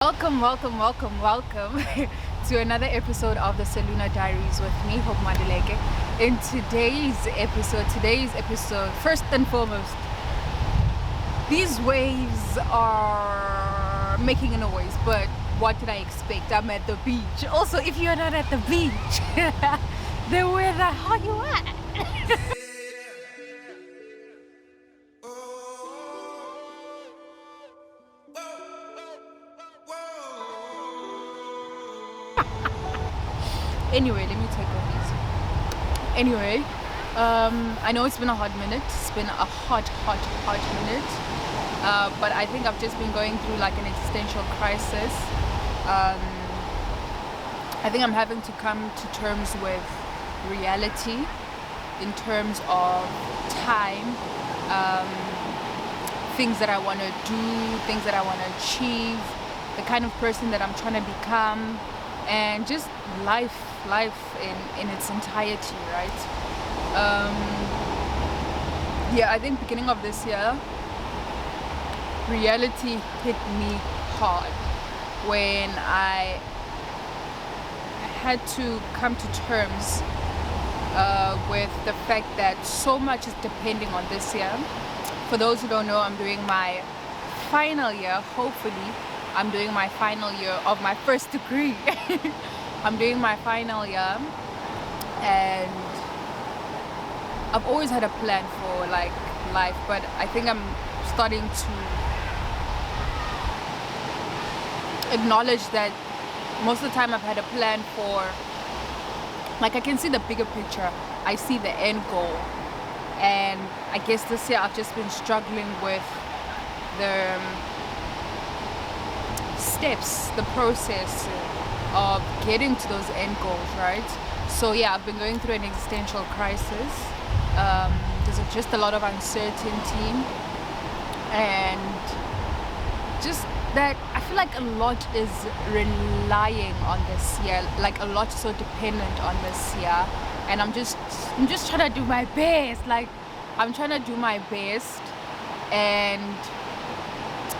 Welcome to another episode of the Seluna Diaries with me, Hope Maluleke. In today's episode, first and foremost, these waves are making a noise, but what did I expect? I'm at the beach. Also, if you're not at the beach, then where the hell you at? Anyway, let me take all these. Anyway, I know it's been a hot minute. It's been a hot minute. But I think I've just been going through like an existential crisis. I think I'm having to come to terms with reality in terms of time, things that I want to do, things that I want to achieve, the kind of person that I'm trying to become, and just life in its entirety, right? I think beginning of this year, reality hit me hard when I had to come to terms with the fact that so much is depending on this year. For those who don't know, I'm doing my final year, hopefully. I'm doing my final year of my first degree. I'm doing my final year, and I've always had a plan for like life, but I think I'm starting to acknowledge that most of the time I've had a plan for, like, I can see the bigger picture, I see the end goal, and I guess this year I've just been struggling with the steps, the process of getting to those end goals, right? So yeah, I've been going through an existential crisis. There's just a lot of uncertainty, and just that I feel like a lot is relying on this year, like a lot is so dependent on this year, and I'm just trying to do my best. Like, I'm trying to do my best, and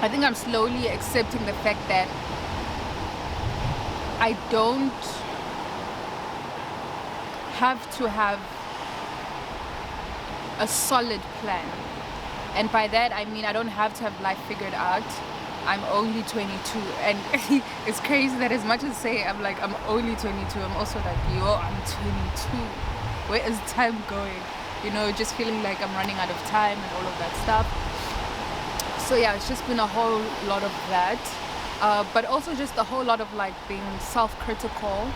I think I'm slowly accepting the fact that I don't have to have a solid plan. And by that, I mean I don't have to have life figured out. I'm only 22. And it's crazy that as much as say I'm only 22, I'm also like, I'm 22. Where is time going? You know, just feeling like I'm running out of time and all of that stuff. So yeah, it's just been a whole lot of that, but also just a whole lot of like being self-critical,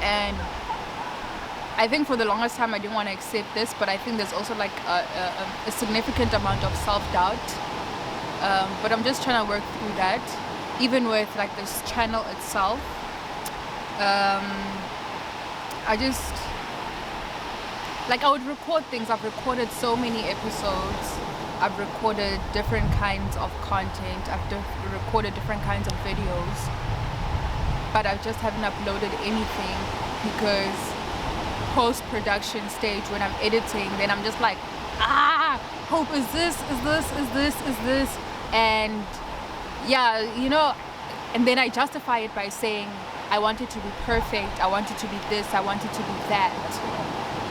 and I think for the longest time I didn't want to accept this, but I think there's also like a significant amount of self-doubt, but I'm just trying to work through that, even with like this channel itself. I would record things. I've recorded so many episodes. I've recorded different kinds of content. I've recorded different kinds of videos. But I just haven't uploaded anything because post-production stage, when I'm editing, then I'm just like, Hope, is this? And yeah, you know, and then I justify it by saying, I want it to be perfect. I want it to be this. I want it to be that.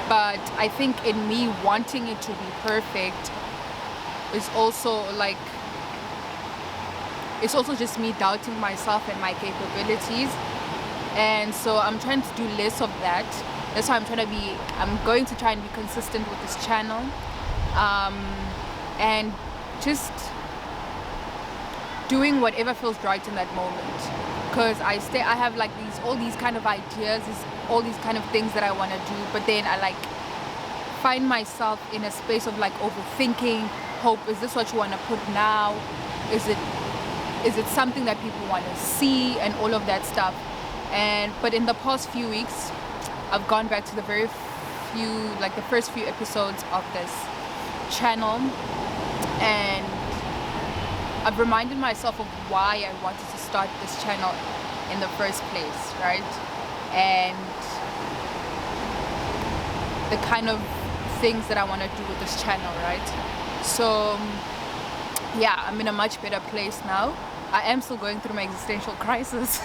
But I think in me wanting it to be perfect is also like, it's also just me doubting myself and my capabilities. And so I'm trying to do less of that. That's why I'm going to try and be consistent with this channel. And just doing whatever feels right in that moment. Because I have like all these kind of ideas, all these kind of things that I want to do, but then I like find myself in a space of like overthinking. Hope, is this what you want to put now? Is it something that people want to see, and all of that stuff? But in the past few weeks, I've gone back to the first few episodes of this channel, and I've reminded myself of why I wanted to start this channel in the first place, right? And the kind of things that I want to do with this channel, right? So yeah, I'm in a much better place now. I am still going through my existential crisis,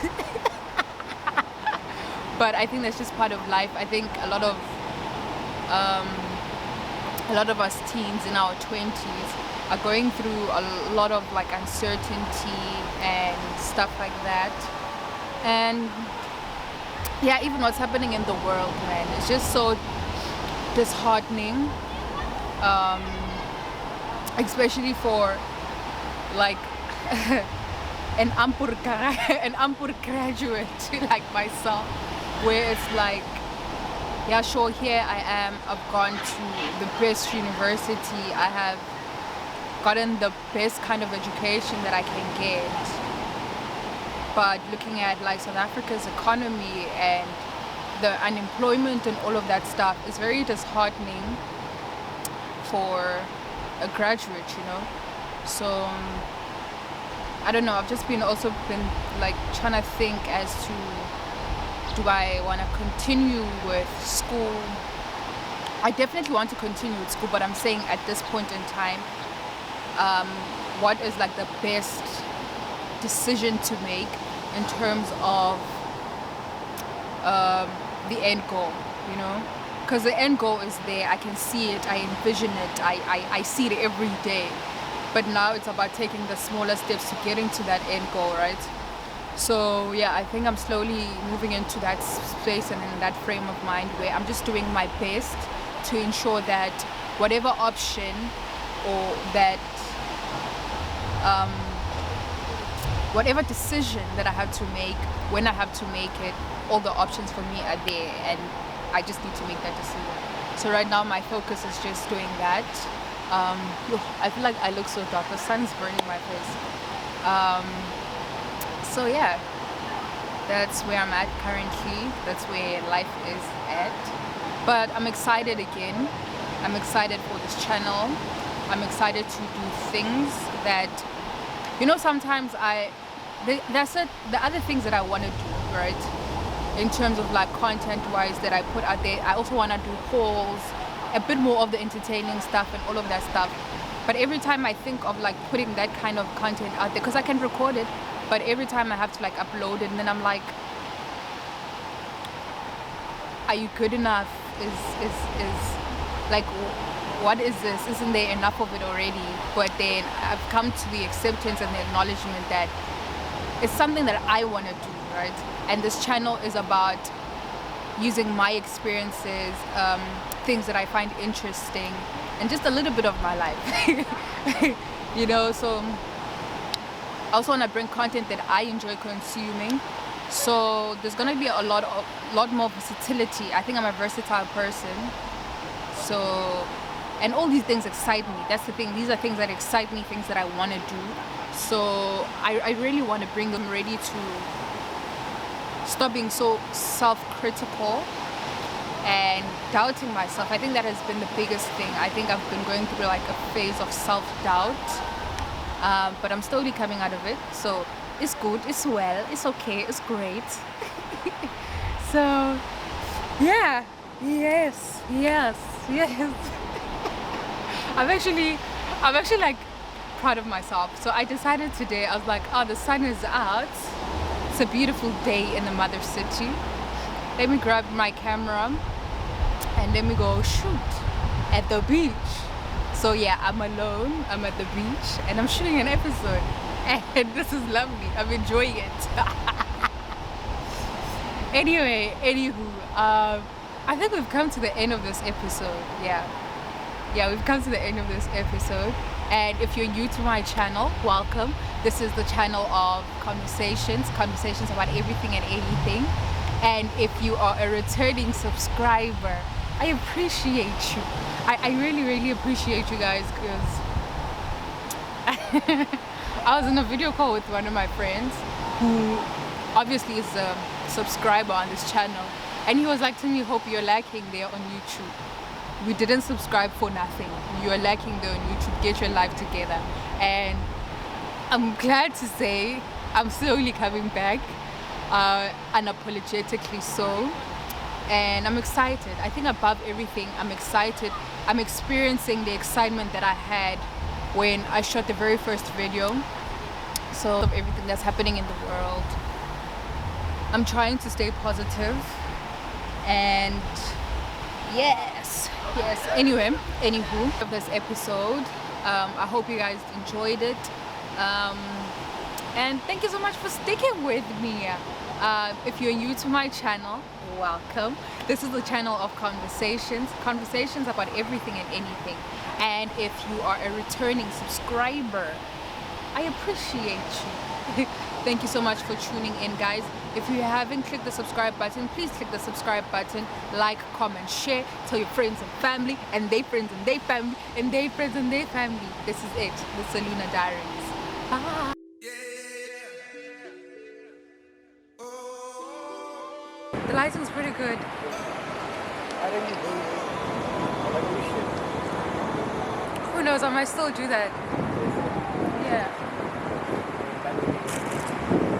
but I think that's just part of life. I think um, a lot of us teens in our 20s are going through a lot of like uncertainty and stuff like that. And yeah, even what's happening in the world, man, it's just so disheartening, especially for like an Ampur graduate like myself, where it's like, yeah, sure, here I am, I've gone to the best university, I have gotten the best kind of education that I can get, but looking at like South Africa's economy and the unemployment and all of that stuff is very disheartening for a graduate, you know. So I don't know, I've just been like trying to think as to, do I want to continue with school? I definitely want to continue with school, but I'm saying at this point in time, what is like the best decision to make in terms of the end goal, you know? Because the end goal is there, I can see it, I envision it, I see it every day. But now it's about taking the smaller steps to getting to that end goal, right? So yeah, I think I'm slowly moving into that space and in that frame of mind where I'm just doing my best to ensure that whatever option or that whatever decision that I have to make, when I have to make it, all the options for me are there, and I just need to make that decision. So right now my focus is just doing that. I feel like I look so dark, the sun's burning my face. So yeah, that's where I'm at currently, that's where life is at. But I'm excited again, I'm excited for this channel, I'm excited to do things that, you know, sometimes the other things that I want to do, right, in terms of like content wise that I put out there. I also want to do hauls, a bit more of the entertaining stuff and all of that stuff. But every time I think of like putting that kind of content out there, because I can record it, but every time I have to like upload it, and then I'm like, are you good enough? Is like, what is this? Isn't there enough of it already? But then I've come to the acceptance and the acknowledgement that it's something that I want to do, right? And this channel is about using my experiences, things that I find interesting, and just a little bit of my life, you know. So I also want to bring content that I enjoy consuming. So there's gonna be a lot more versatility. I think I'm a versatile person. So, and all these things excite me. That's the thing. These are things that excite me, things that I want to do. So I really want to bring them ready to stop being so self-critical and doubting myself. I think that has been the biggest thing. I think I've been going through like a phase of self-doubt, but I'm slowly coming out of it. So it's good, it's well, it's okay, it's great. So yeah, yes. I'm actually like proud of myself. So I decided today, I was like, oh, the sun is out, it's a beautiful day in the mother city, let me grab my camera and let me go shoot at the beach. So yeah, I'm alone, I'm at the beach and I'm shooting an episode, and this is lovely, I'm enjoying it. Anywho, I think we've come to the end of this episode. Yeah, we've come to the end of this episode. And if you're new to my channel, welcome. This is the channel of conversations about everything and anything. And if you are a returning subscriber, I appreciate you. I really appreciate you guys, because I was in a video call with one of my friends who obviously is a subscriber on this channel, and he was like to me, hope you're lacking there on YouTube. We didn't subscribe for nothing. You're lacking there on YouTube. Get your life together. And I'm glad to say I'm slowly coming back, unapologetically so. And I'm excited. I think above everything, I'm excited. I'm experiencing the excitement that I had when I shot the very first video. So of everything that's happening in the world, I'm trying to stay positive, and yes. Anyway, anywho, of this episode, I hope you guys enjoyed it, and thank you so much for sticking with me. If you're new to my channel, welcome. This is the channel of conversations about everything and anything. And if you are a returning subscriber, I appreciate you. Thank you so much for tuning in, guys. If you haven't clicked the subscribe button, please click the subscribe button, like, comment, share, tell your friends and family, and their friends and their family, and their friends and their family. This is it, the Saluna Diaries. Bye. The lighting's pretty good. Who knows, I might still do that. Yeah.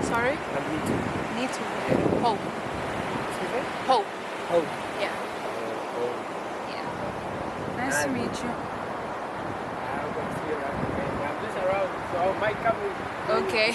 Sorry? Need to. Hope. Hope. Hope. Yeah. Yeah. Nice to meet you. I'm just around, so I might come with you. Okay.